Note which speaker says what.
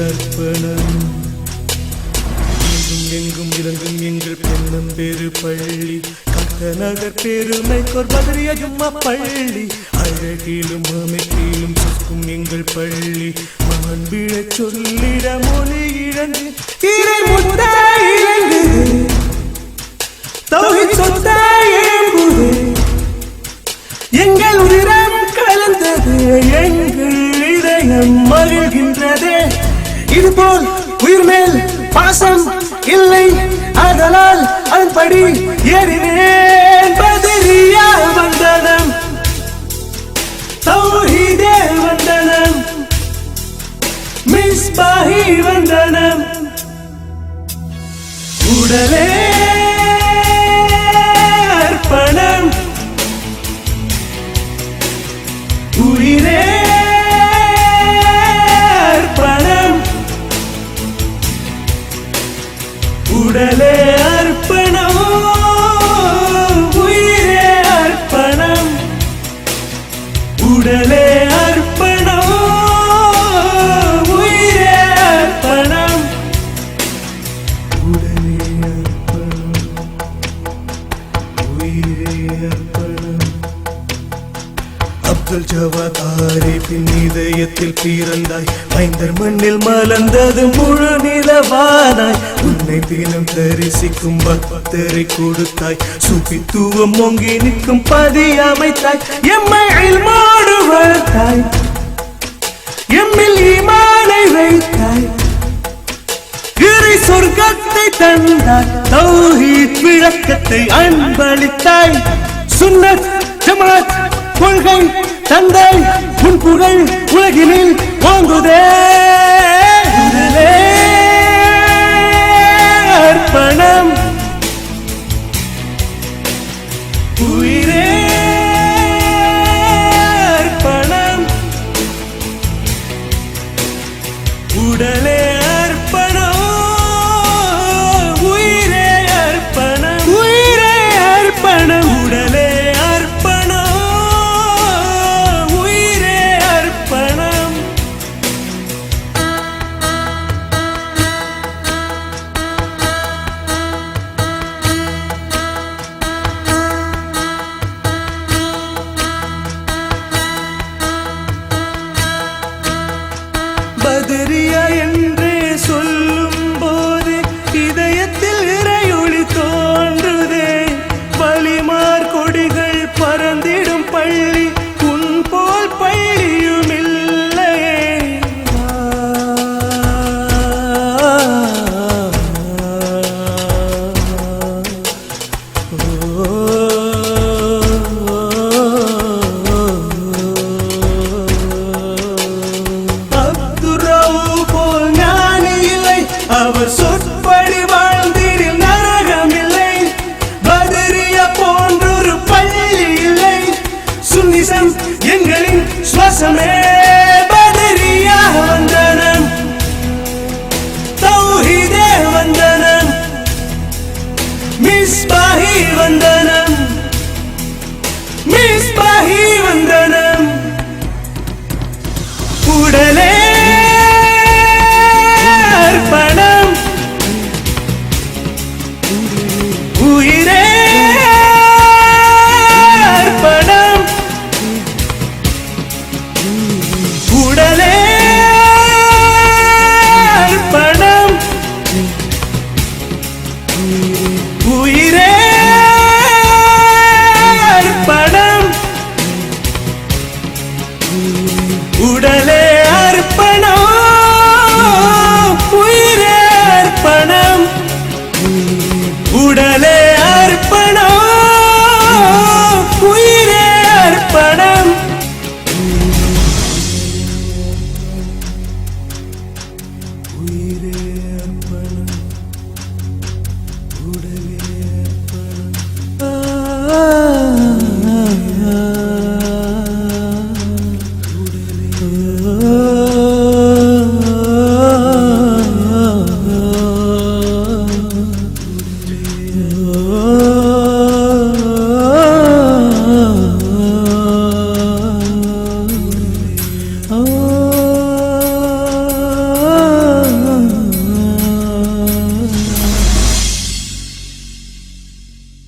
Speaker 1: அர்ப்பணம். எங்கும் இறங்கும் எங்கள் பெண்ணும் பெரு பள்ளி, கத்த நகர் பெருமைக்கோர் பதறிய ஜும்மா பள்ளி, அழகிலும் அமைப்பிலும் சுக்கும் எங்கள் பள்ளி, மகன் விழ சொல்லிட மொழி இழந்து இறை முத்த இழங்குது, தௌஹீத் சொத்த எழும்புது, எங்கள் உயிரம் கலந்தது, எங்கள் இதயம் மகிழ்கின்றதே. இதுபோல் உயிர் மேல் பாசம் இல்லை, அதனால் அதன்படி ஏறினேன். பதரியா வந்தனம், தௌஹீதே வந்தனம், மிஸ்பாஹி வந்தனம். உடலே அர்ப்பணம், உயிரே அர்ப்பணம், உடலே அர்ப்பணம், உயிரே அர்ப்பணம், உடலே அர்ப்பணம், உயிரே அர்ப்பணம், உடலே அர்ப்பணம், உயிரே அர்ப்பணம். அப்துல் ஜவாத் ஆரிஃபின் இதயத்தில் பிறந்தாய், மைந்தர் மண்ணில் மலர்ந்தது முழு நிலவானாய், உன்னை தினம் தரிசிக்கும் பக்தரை கொடுத்தாய், சுபித்துவம் மொங்கி நிற்கும் பதி அமைத்தாய், எம்மை இல்மோடு வளர்த்தாய், எம்மில் ஈமானை வைத்தாய், இறை சொர்க்கத்தை தந்தாய், தௌஹீத் விளக்கத்தை அன்பளித்தாய், சுன்னத் ஜமாத் கொள்கை தந்தை உன் புகழ் உலகினில் ஓங்குதே. உடலே அர்ப்பணம், உயிரே அர்ப்பணம், உடலே